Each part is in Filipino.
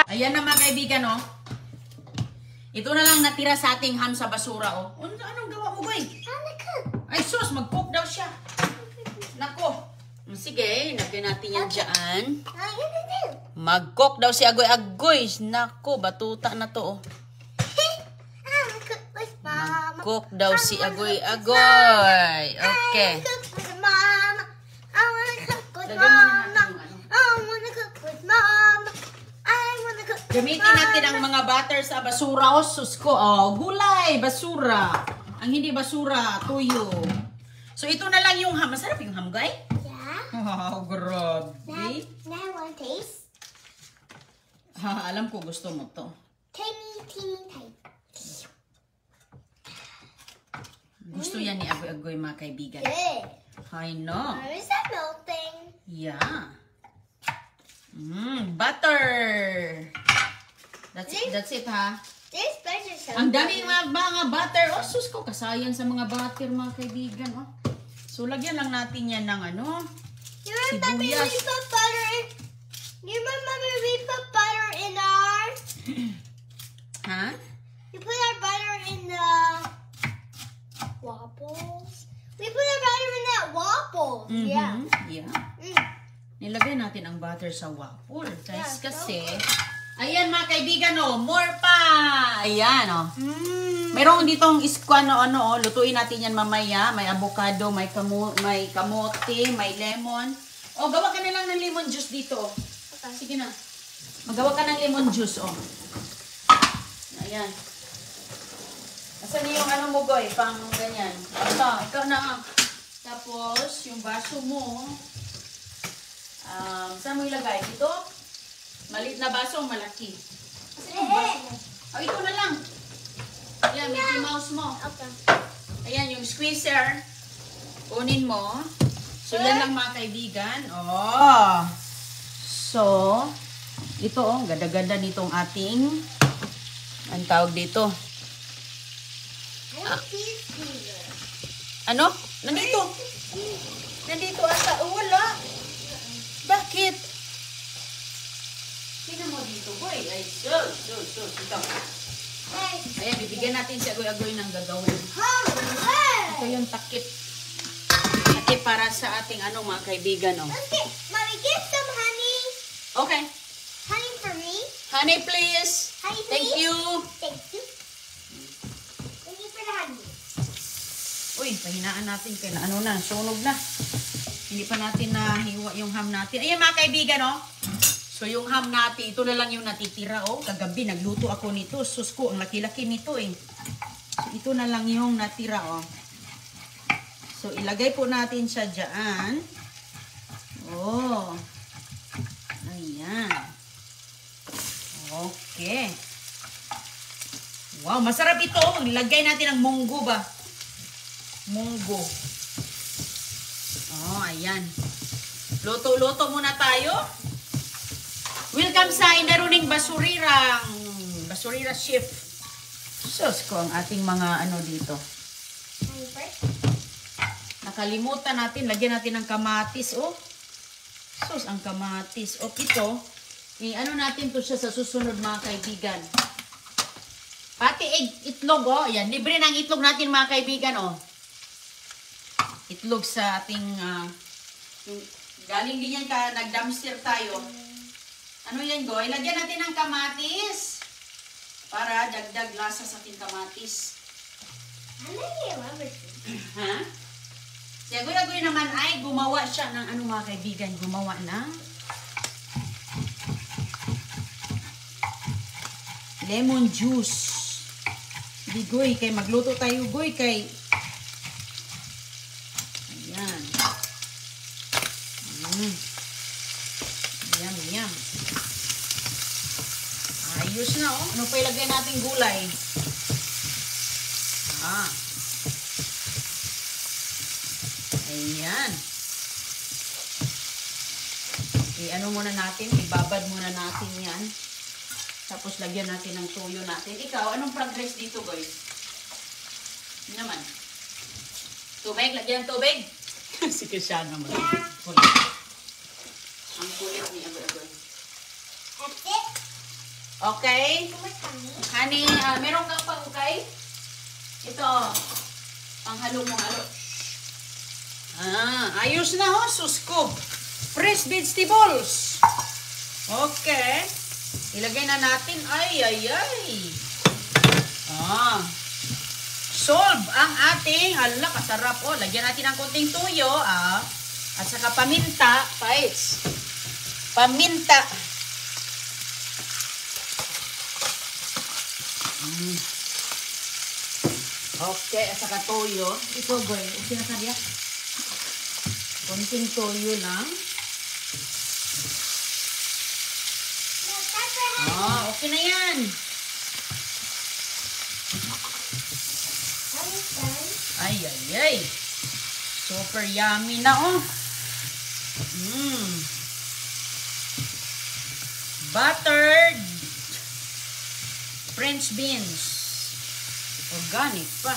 Ayan na mga kaibigan, oh. Ito na lang natira sa ating ham sa basura, oh. Anong gawa mo, boy? Ay, sus, mag-cook daw siya. Nako. Sige, lagyan natin yan dyan. Mag-cook daw si Agoy-Agoy. Nako, batuta na to, oh. Mag-cook daw si Agoy-Agoy. Okay. Gamitin natin ang mga butter sa basura. Oh, sus ko. Oh, gulay, basura. Ang hindi basura, tuyo. So, ito na lang yung ham. Masarap yung ham, guys? Yeah. Wow, grabe. Now I want to taste. Alam ko gusto mo to. Tiny type. Gusto yan ni Agoy-Agoy, mga kaibigan. Good. I know. Is that melting? Yeah. Butter. That's it, ha? This butter so Ang daming mga butter. Oh, sus ko, kasayan sa mga butter, mga kaibigan. Oh. So, lagyan lang natin yan ng ano. You remember we put butter in? You remember we put butter in our? Ha? You put our butter in the waffles. We put our butter in that waffle. Yeah. Yeah. Nilagay natin ang butter sa waffle. Kasi, ayan mga kaibigan, oh, more pa! Ayan, oh. Mayroong ditong iskwan, oh, lutuin natin yan mamaya. May avocado, may kamote, may lemon. Oh, gawa ka na lang ng lemon juice dito. Okay. Sige na. Magawa ka ng lemon juice, oh. Ayan. Asan yung ano mo, Goy? Pang ganyan. Ito, ikaw na. Tapos, yung baso mo, saan mo ilagay? Dito? Maliit na baso o malaki? Asan yung baso mo? Oh, ito na lang. Ayan, Mickey Mouse mo. Okay. Ayan, yung squeezer. Kunin mo. So, yan lang mga kaibigan. Oh. So, ito, oh, ganda-ganda nitong ating, ang tawag dito. Ano? Nandito. Nandito ata. Oh, wala. Bakit? Tingnan mo dito, boy. Ay, sus. Ito. Ayan, bibigyan natin si Agoy-Agoy ng gagawin. Ito yung takip. Takip para sa ating ano, mga kaibigan, oh. Okay, Mommy, give some honey. Okay. Honey for me. Honey, please. Honey, Thank please. you. Thank you. Thank you for the honey. Uy, pahinaan natin. Kaya na, ano na, sunog na. Hindi pa natin nahiwa yung ham natin. Ayan mga kaibigan, oh. So yung ham natin, ito na lang yung natitira, oh. Kagabi, nagluto ako nito. Sus ko, ang laki-laki nito, eh. So ito na lang yung natira, oh. So ilagay po natin siya dyan. Oh. Ayan. Okay. Wow, masarap ito. Ilagay natin ang munggo ba? Munggo. Oh, ayan. Luto-luto muna tayo. Welcome sa Inaruning Basurirang. Basurira Chef. Sus ko ang ating mga ano dito. Nakalimutan natin. Lagyan natin ng kamatis. Oh. Sus, ang kamatis. O, ito. Ano natin to siya sa susunod mga kaibigan. Pati itlog, oh. Ayan, libre ng itlog natin mga kaibigan, oh. Itlog sa ating, galing din yan ka, nag-dumpster tayo. Ano yan, Goy? Lagyan natin ng kamatis. Para dagdag lasa sa ating kamatis. Ha? Si Agoy-Agoy naman ay gumawa siya ng ano mga kaibigan. Gumawa ng lemon juice. Di, Goy, kay magluto tayo, Goy, kay ayan. Yum. Ayos na, oh. Ano pa ilagay natin gulay? Ayan. I-ano muna natin, ibabad muna natin yan. Tapos lagyan natin ng toyo natin. Ikaw, anong progress dito, guys? Hindi naman. Tubig, lagyan tubig. Sige siya naman. Ang kulit ni Agoy-Agoy. That's it? Okay? Honey, meron kang pangukay? Ito, panghalo mo halo. Ayos na ho, sus ko. Fresh vegetables. Okay. Ilagay na natin. Ay. Solve ang ating, hala, kasarap. Lagyan natin ng konting tuyo, at saka paminta. Paminta. Okay, at saka toyo. Ito, boy. Okay na kaya. Konting toyo lang. Okay na yan. Ay. Super yummy na, Buttered French beans. Organic pa.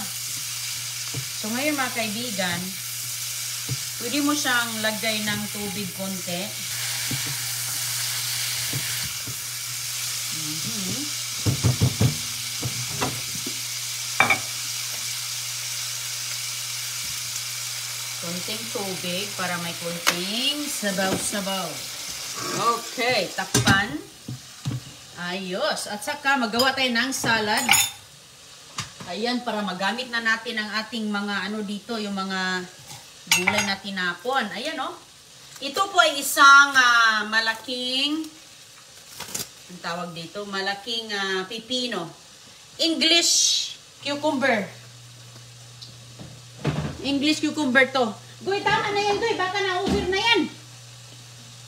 So ngayon mga kaibigan, pwede mo siyang lagay ng tubig konti. Konting tubig para may konting sabaw-sabaw. Okay, takpan. Ayos. At saka magawa tayo ng salad. Ayan, para magamit na natin ang ating mga dito, yung mga gulay na tinapon. Ayan, Ito po ay isang malaking, ang tawag dito, malaking pipino. English cucumber. English cucumber to. Goy, tama na yan, Goy. Baka na-over na yan.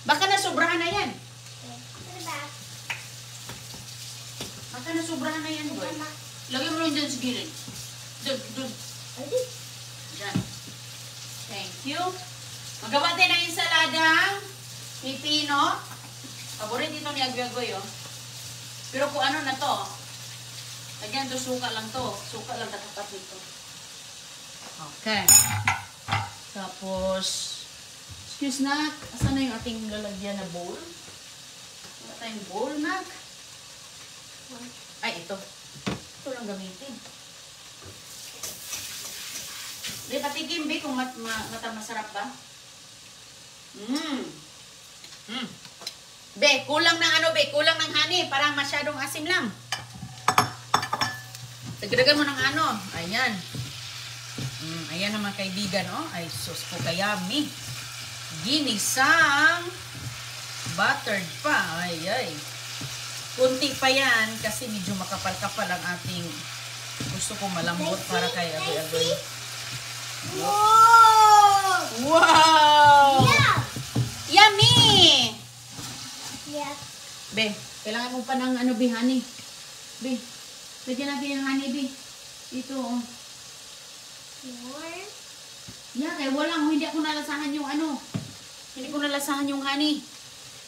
Baka na-sobrahan na yan. Baka na-sobrahan na yan, Goy. Lagay mo lang dyan sa gilid. Doon. Dyan. Thank you. Magawa din ang ensaladang pipino. Paborit dito ni Agyagoy, Pero kung ano na to, lagyan to, suka lang to. Suka lang katapat dito. Okay. Tapos, excuse nak, asan na yung ating lalagyan na bowl? Wala tayong bowl, nak? Ay, ito. Ito lang gamitin. Di, patikim, Be, kung masarap ba? Be, kulang ng Be, kulang ng honey. Parang masyadong asim lang. Dagdagan mo ng Ayan. Ayan naman kaibigan, Ay, sus po kayami. Ginisang buttered pa. Ay. Kunti pa yan kasi medyo makapal-kapal ang ating gusto ko malambot para kay Agoy-Agoy. Wow! Yeah! Yummy! Yeah. Be, kailangan mo pa ng Be, honey. Be, lagyan natin yung honey, Be. Ito, More? Yeah, kaya hindi ako nalasahan yung Hindi ko nalasahan yung honey.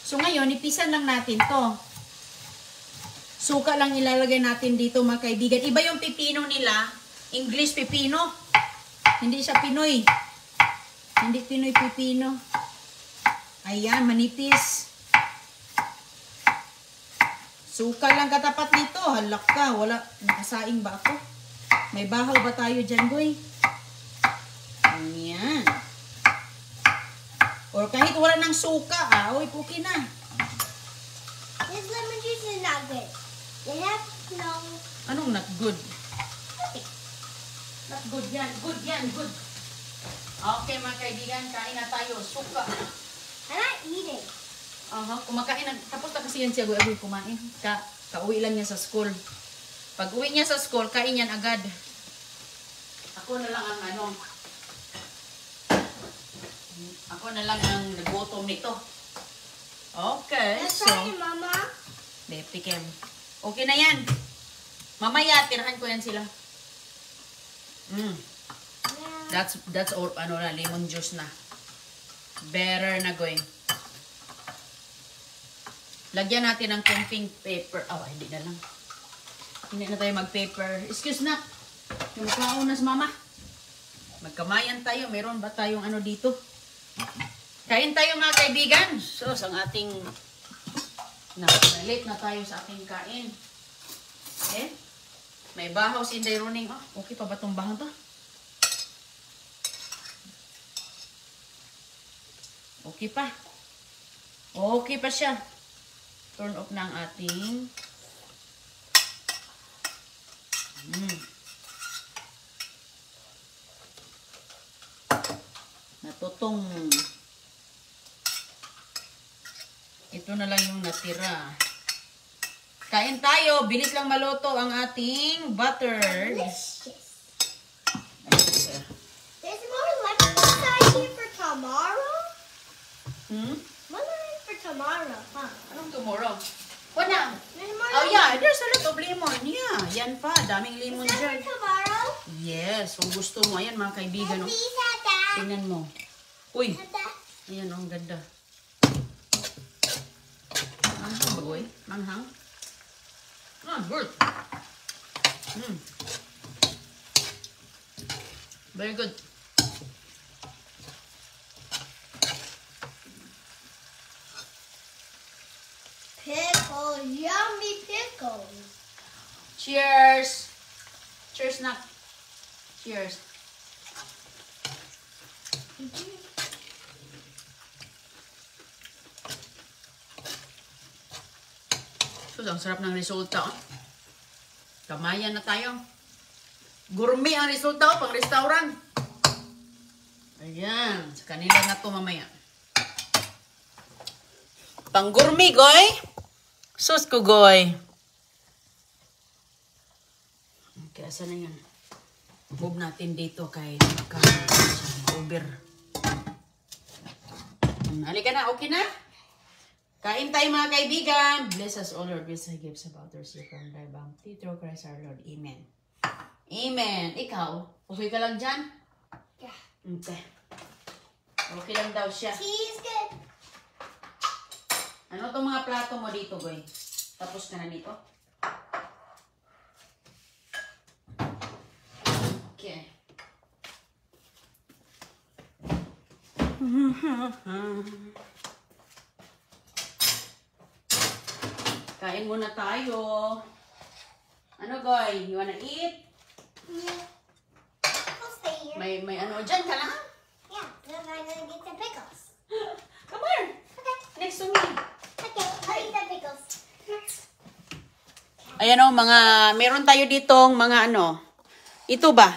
So ngayon, ipisan lang natin to. Suka lang ilalagay natin dito mga kaibigan. Iba yung pipino nila. English pipino. Hindi siya Pinoy. Hindi Pinoy pipino. Ayan, manipis. Suka lang katapat nito. Halak ka. Wala. Nakasaing ba ako? May bahaw ba tayo dyan, Goy? Ayan. Or kahit wala ng suka, okay na. This lemon juice is not good. They have no... Anong not good? Not good yan. Good yan. Good. Okay mga kaibigan, kain na tayo. Suka. I'm not eating. Kumakain na. Tapos na kasi yan siya. Agoy kumain. Kauwi lang niya sa school. Pag uwi niya sa school, kain yan agad. Ako na lang ang Ako na lang ang nagutom nito. Okay. Let's So, try it, Mama. Pikem. Okay na yan. Mamaya, tirahan ko yan sila. Yeah. That's all, lemon juice na. Better na going. Lagyan natin ng konting paper. Hindi na lang. Hindi na tayo mag-paper. Excuse na. Yung mukhaon na si Mama. Magkamayan tayo. Meron ba tayong dito? Kain tayo mga kaibigan. So, ang ating Late na tayo sa ating kain. Okay? May bahaw si Inday Roning. Oh, okay pa ba itong bahaw to? Okay pa. Okay pa siya. Turn off na ang ating natutong. Ito na lang yung natira. Kain tayo. Bilis lang maluto ang ating butter. Delicious. There's more lemon inside here for tomorrow? More lemon for tomorrow, huh? Anong tomorrow? What na? There's more Oh lemon. yeah, there's a lot of lemon. Yeah, yan pa. Daming lemon Is that dyan. for tomorrow? Yes, kung gusto mo. Ayan mga kaibigan. Oh. Please, Tata. Tingnan mo. Uy. Tata. Ayan, ang ganda. Manghang ba, boy? Manghang? Good. Very good. Pickles, yummy pickles. Cheers! Cheers, nak. Cheers. So, ang sarap ng resulta. Oh. Kamayan na tayo. Gourmet ang resulta. Oh, pang restaurant. Ayan. Sa kanila na to mamaya. Pang gourmet, goy. Sus ko, goy. Okay, asa na yan? Move natin dito kay over. Halika na, okay na? Kain tayo mga kaibigan. Bless us all our gifts and gifts about our sick from thy bounty through Christ our Lord. Amen. Amen. Ikaw, okay ka lang dyan? Yeah. Okay. Okay lang daw siya. Cheese good. Ano itong mga plato mo dito, boy? Tapos ka na dito? Okay. Kain muna tayo. Ano, Goy? You wanna eat? Yeah. I'll stay here. May ano dyan ka lang? Yeah, then I'm gonna get the pickles. Come on. Okay. Next to me. Okay, I'll eat the pickles. Ayan o, meron tayo ditong mga ano. Ito ba?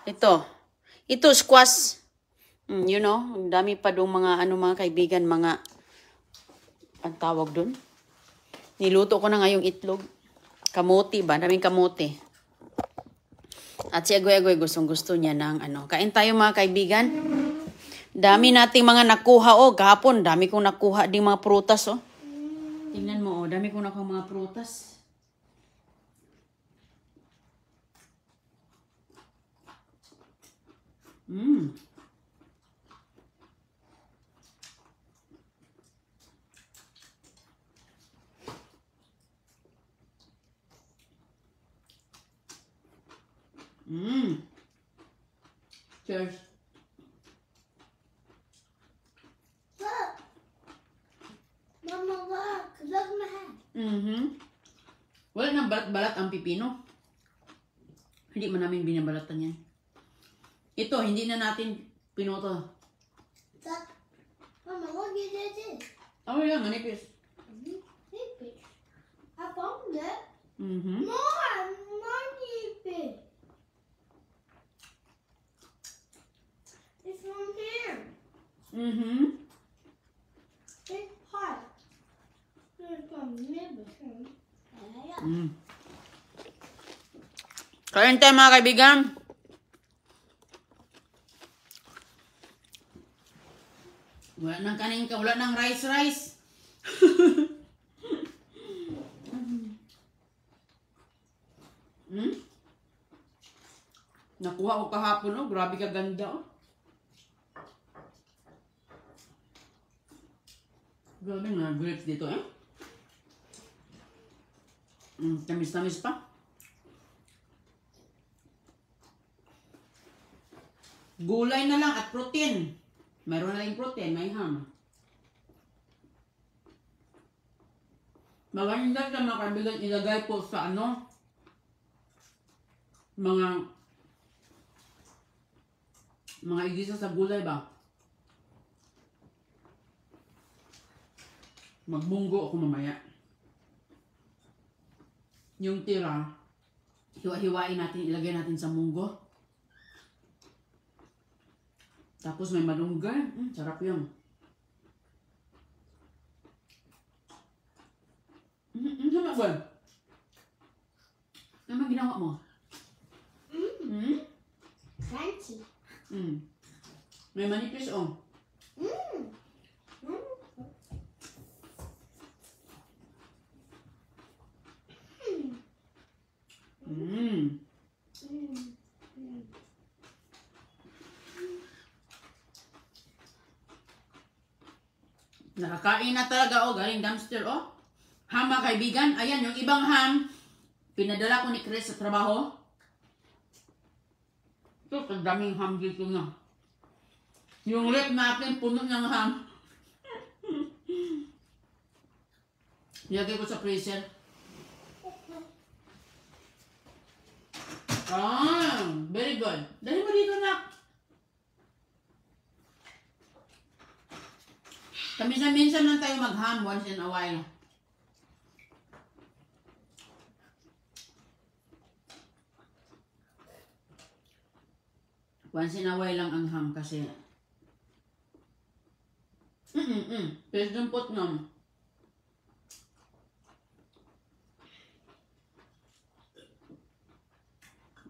Ito. Ito, squash. You know, ang dami pa doong mga kaibigan, mga, ang tawag doon. Niluto ko na ngayong itlog. Kamote ba? Daming kamote. At si Agoy gustong-gusto niya ng ano. Kain tayo mga kaibigan. Dami nating mga nakuha. Oh, kahapon, dami kong nakuha ding mga prutas. Oh. Tingnan mo, oh, dami kong nakuha mga prutas. Cheers. Look. Mama, look. Look my hand. Wala nang balat-balat ang pipino. Hindi man namin binabalatan yan. Ito, hindi na natin pinuto. Look. Mama, look, you did it. Oh, yeah, manipis. Nipis. I found it. Mm-hmm. More nipis. It's from here. Mm-hmm. It's hot. It's from nipis. Kain tayo mga kaibigan. Wala nang kanin ka, wala nang rice. Nakuha ko kahapon, oh. Grabe ka ganda, oh. Grabe nga, grapes dito, eh. Tamis-tamis pa. Gulay na lang at protein. Mayroon na rin protein, may ham. Maganda siya mga kaibigan, ilagay po sa ano, mga igisa sa gulay ba? Magbunggo ako mamaya. Yung tira, hiwa-hiwain natin, ilagay natin sa munggo. Tapos may malunggay. Sarap yun. Sama ba? Ano ginawa mo? Crunchy. May manipis oh. Nakakain na talaga oh, galing dumpster oh. Ham mga kaibigan, ayan yung ibang ham, pinadala ko ni Chris sa trabaho. Ito, daming ham dito na. Yung rep natin, puno ng ham. Nilagay ko sa freezer. Very good. Dali mo dito na. Minsan lang tayo mag-ham once in a while. Once in a while lang ang ham kasi. Pwede yung putnom.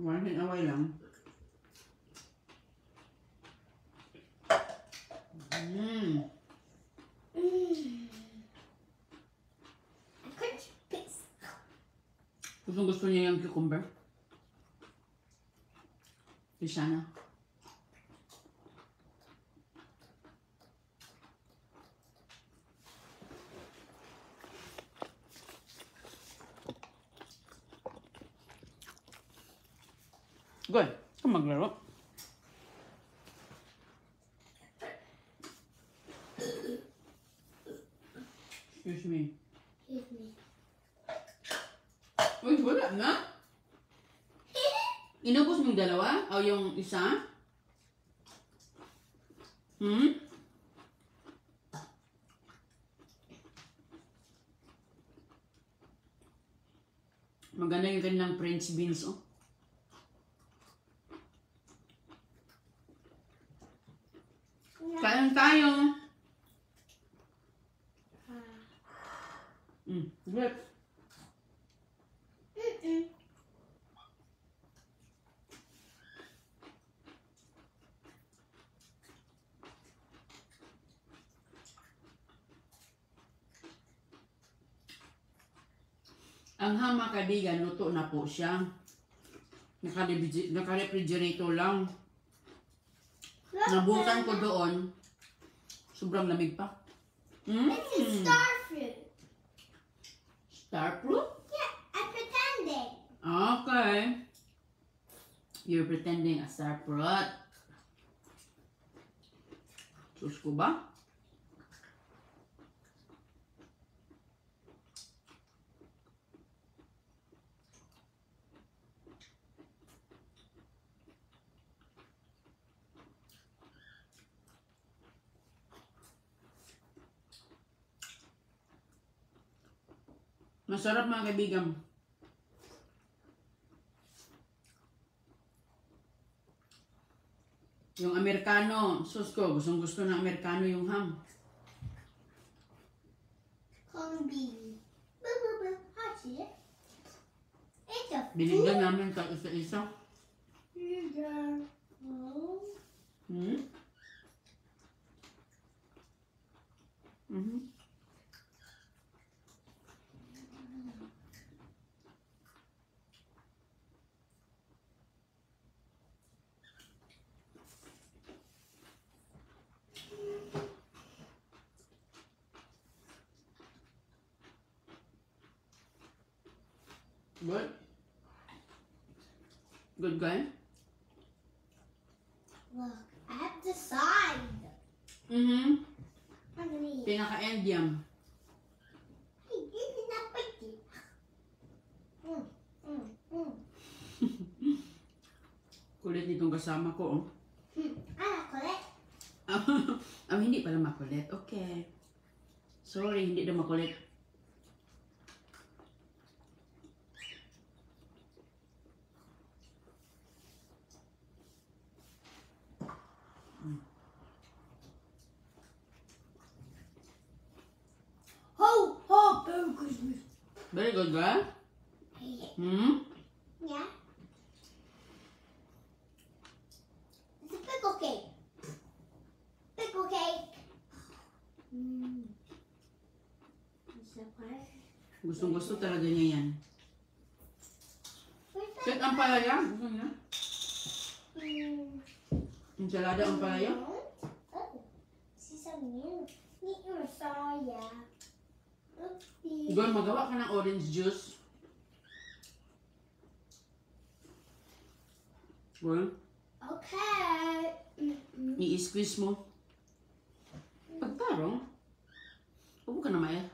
Once in a while lang. Gusto niya yung cucumber. Pisana. Good. Ikaw maglaro. Excuse me. Uy, wala na? Inubos mong dalawa? O yung isa? Maganda yung kanilang French beans, oh. Kain tayo. Good. Ang ham mga kaibigan, luto na po siya. Naka-refrigerator lang. Nabutan ko doon. Sobrang lamig pa. It's star fruit. Star fruit? Yeah, I'm pretending. Okay. You're pretending a star fruit. Sus ko ba? Masarap mga kaibigan. Yung Amerikano, sus ko, gustong gusto ng Amerikano yung ham. Kong bean. How's it? It's a Binigyan namin sa isa-isa. Good. Good guy. Look, I have the side. I'm gonna eat. Pinaka-end yum. Hey, this is not for kulit nitong kasama ko, oh. Kulit. Hindi pala makulit. Okay. Sorry, hindi na makulit. Ho, ho, Merry Christmas. Very good, girl. Yeah. It's a pickle cake. Pickle cake. Gustong-gusto talaga niya yan. Check ang palaya. Gusto niya? Ensalada ang palaya. Oh, see some new. Need your soya. Gon, magawa ka ng orange juice. Well, Okay. i-squeeze mo. Pagtarong. Upo ka na, Maya.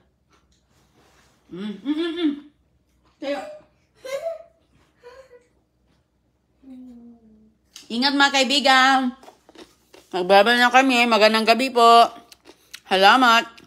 Tayo. Ingat mga kaibigan. Magbabal na kami. Magandang gabi po. Salamat.